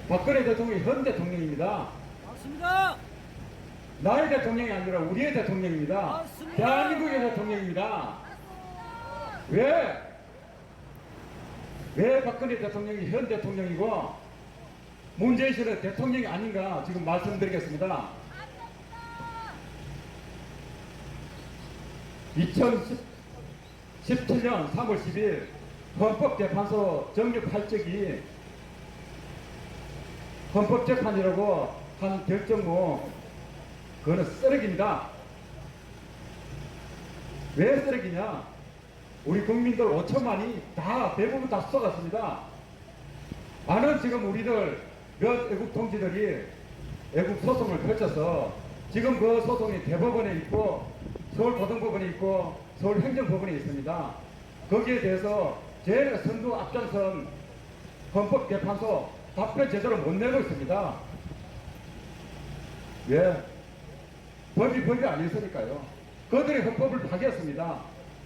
박근혜 대통령이 현 대통령입니다. 맞습니다. 나의 대통령이 아니라 우리의 대통령입니다. 맞습니다. 대한민국의 대통령입니다. 왜 박근혜 대통령이 현 대통령이고 문재인 씨는 대통령이 아닌가 지금 말씀드리겠습니다. 2017년 3월 10일 헌법재판소 정규 8적이 헌법재판이라고 한 결정문 그거는 쓰레기입니다. 왜 쓰레기냐? 우리 국민들 5천만이 대부분 다 써갔습니다. 많은 지금 우리들 몇 애국 동지들이 애국 소송을 펼쳐서 지금 그 소송이 대법원에 있고 서울고등법원에 있고 서울행정법원에 있습니다. 거기에 대해서 제일 선두 앞장선 헌법재판소 답변 제대로 못 내고 있습니다. 왜? 법이 아니었으니까요. 그들이 헌법을 파괴했습니다.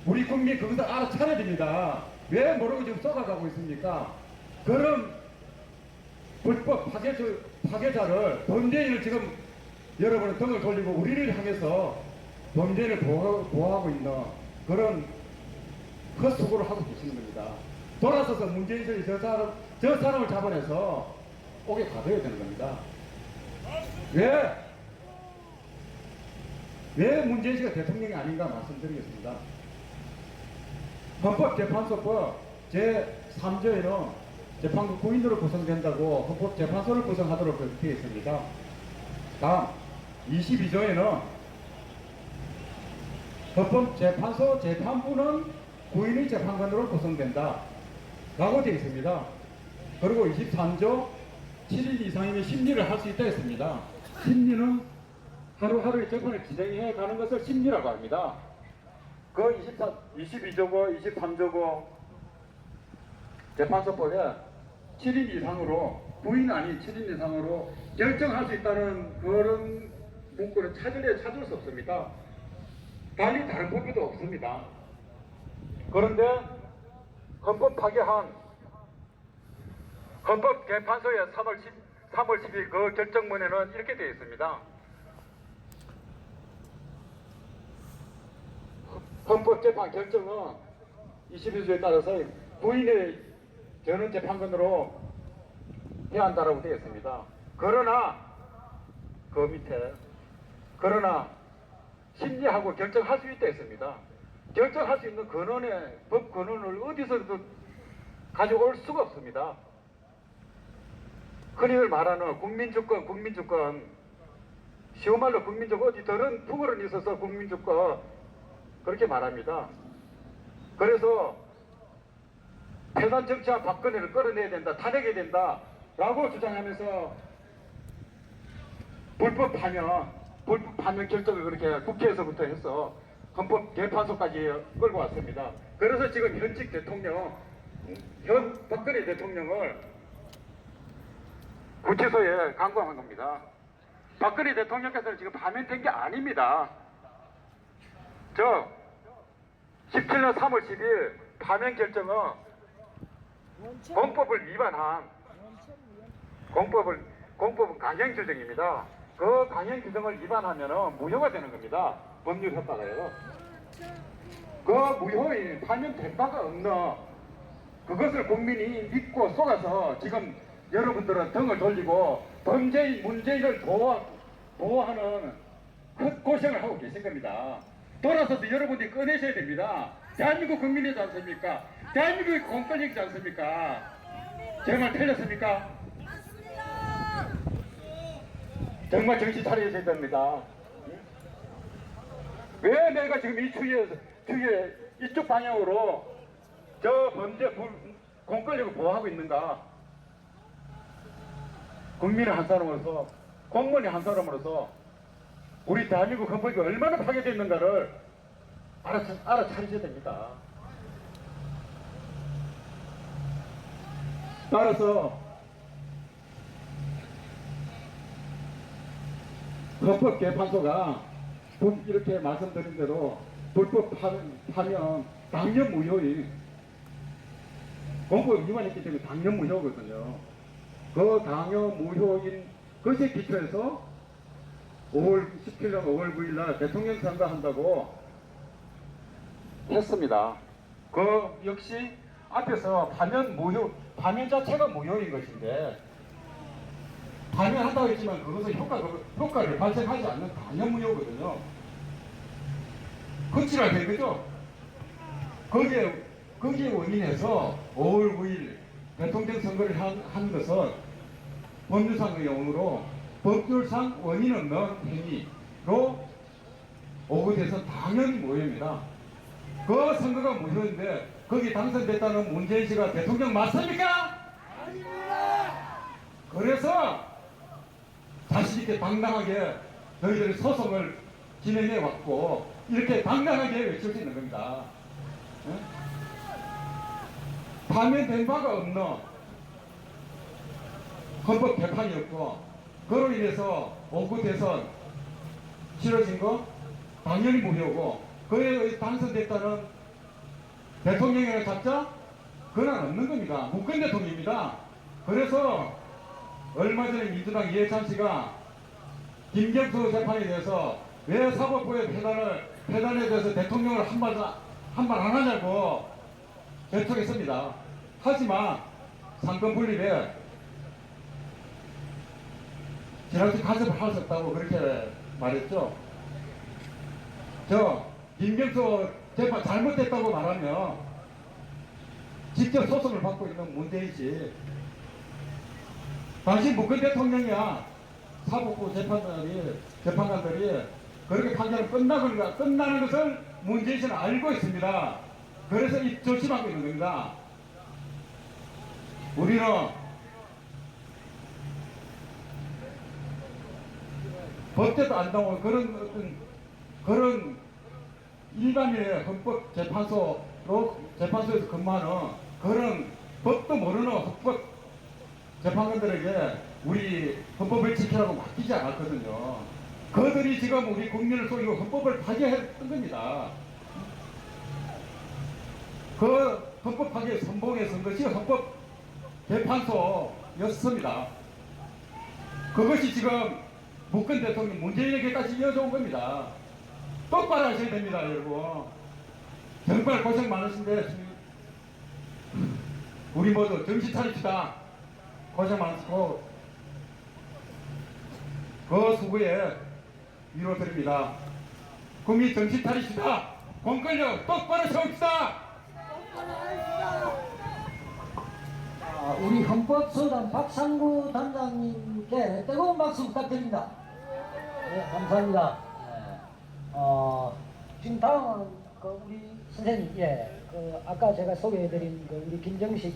우리 국민 그것을 알아차려야 됩니다. 왜 모르고 지금 쏟아가고 있습니까? 그런 불법 파괴자를 범죄인을 지금 여러분은 등을 돌리고 우리를 향해서 범죄인을 보호하고 있는 그런 헛수고를 하고 계시는 겁니다. 돌아서서 문재인이 저 사람을 잡아내서 옥에 가둬야 되는 겁니다. 왜 문재인 씨가 대통령이 아닌가 말씀드리겠습니다. 헌법재판소법 제3조에는 재판부 구인으로 구성된다고 헌법재판소를 구성하도록 그렇게 되어 있습니다. 다음 22조에는 헌법재판소 재판부는 구인의 재판관으로 구성된다 라고 되어 있습니다. 그리고 23조 7일 이상이면 심리를 할 수 있다 했습니다. 심리는 하루하루의 재판을 진행해 가는 것을 심리라고 합니다. 그 22조고 23조고 재판소법에 7인 이상으로 부인 아닌 7인 이상으로 결정할 수 있다는 그런 문구를 찾을 수 없습니다. 달리 다른 법에도 없습니다. 그런데 헌법 파괴한 헌법재판소의 3월 10일 그 결정문에는 이렇게 되어 있습니다. 헌법재판 결정은 22조에 따라서 부인의 전원 재판관으로 해야 한다고 되어 있습니다. 그러나 그 밑에 심리하고 결정할 수 있다 했습니다. 결정할 수 있는 법 근원을 어디서도 가져올 수가 없습니다. 흔히들 말하는 국민주권 쉬운 말로 국민주권 어디 다른 부거는 있어서 국민주권 그렇게 말합니다. 그래서 패단 정치한 박근혜를 끌어내야 된다, 탄핵해야 된다 라고 주장하면서 불법 파면 결정을 그렇게 국회에서부터 해서 헌법재판소까지 끌고 왔습니다. 그래서 지금 현직 대통령 박근혜 대통령을 구치소에 감금한 겁니다. 박근혜 대통령께서는 지금 파면된 게 아닙니다. 17년 3월 10일 파면 결정은 공법을 위반한 공법은 강행 규정입니다. 그 강행 규정을 위반하면 무효가 되는 겁니다. 법률 효과가요. 그 무효인 파면된 바가 없는 그것을 국민이 믿고 속아서 지금 여러분들은 등을 돌리고 문재인을 보호하는 헛고생을 하고 계신 겁니다. 돌아서서 여러분들이 꺼내셔야 됩니다. 대한민국 국민이지 않습니까? 대한민국이 공권력이지 않습니까? 제 말 틀렸습니까? 맞습니다. 정말 정신 차려야 됩니다. 왜 내가 지금 이 추위에 이쪽 방향으로 저 범죄 공권력을 보호하고 있는가? 국민의 한 사람으로서, 공무원의 한 사람으로서 우리 대한민국 헌법이 얼마나 파괴되어 있는가를 알아차리셔야 됩니다. 따라서 헌법재판소가 이렇게 말씀드린 대로 불법 파면 당연 무효인 공법 위반했기 때문에 당연 무효거든요. 그 당요 무효인 것에 기초해서 5월 17일, 5월 9일 날 대통령 선거한다고 했습니다. 그 역시 앞에서 파면 자체가 무효인 것인데, 파면한다고 했지만 그것은 효과를 발생하지 않는 단연 무효거든요. 거치라 된 거죠. 거기에 원인해서 5월 9일 대통령 선거를 한 것은 법률상의 용어로 법률상 원인 없는 행위로 오고돼서 당연히 무효입니다. 그 선거가 무효인데 거기 당선됐다는 문재인 씨가 대통령 맞습니까? 아닙니다. 그래서 자신있게 당당하게 너희들이 소송을 진행해 왔고 이렇게 당당하게 외칠 수 있는 겁니다. 파면된 바가 없는 헌법 개판이었고, 그로 인해서 5구 대선 치러진 거 당연히 무효고, 그에 의해 당선됐다는 대통령이라는 잡자 그건 없는 겁니다. 문건 대통령입니다. 그래서 얼마 전에 민주당 이해찬 씨가 김경수 재판에 대해서 왜 사법부의 폐단에 대해서 대통령을 한 말 안 하냐고 재촉했습니다. 하지만 상권 분립에 지나치 간섭을 할 수 없다고 그렇게 말했죠. 저 김경수 재판 잘못됐다고 말하면 직접 소송을 받고 있는 문재인 씨, 당신 문건 대통령이야. 사법부 재판관들이 그렇게 판결을 끝나는 것을 문재인 씨는 알고 있습니다. 그래서 입 조심하고 있는 겁니다. 우리는 법대도 안 나오고 그런 일반인의 재판소에서 근무하는 그런 법도 모르는 헌법 재판관들에게 우리 헌법을 지키라고 맡기지 않았거든요. 그들이 지금 우리 국민을 속이고 헌법을 파괴했던 겁니다. 그 헌법 파괴 선봉에 선 것이 헌법 재판소였습니다. 그것이 지금 문건 대통령 문재인에게까지 이어져 온 겁니다. 똑바로 하셔야 됩니다, 여러분. 정말 고생 많으신데 우리 모두 정신 차립시다. 고생 많으시고 그 수고에 위로 드립니다. 국민 정신 차리시다. 공권력 똑바로 세웁시다. 우리 헌법소장 박상구 단장님께 뜨거운 박수 부탁드립니다. 네, 감사합니다. 지금 다음은 우리 선생님, 아까 제가 소개해드린 우리 김정식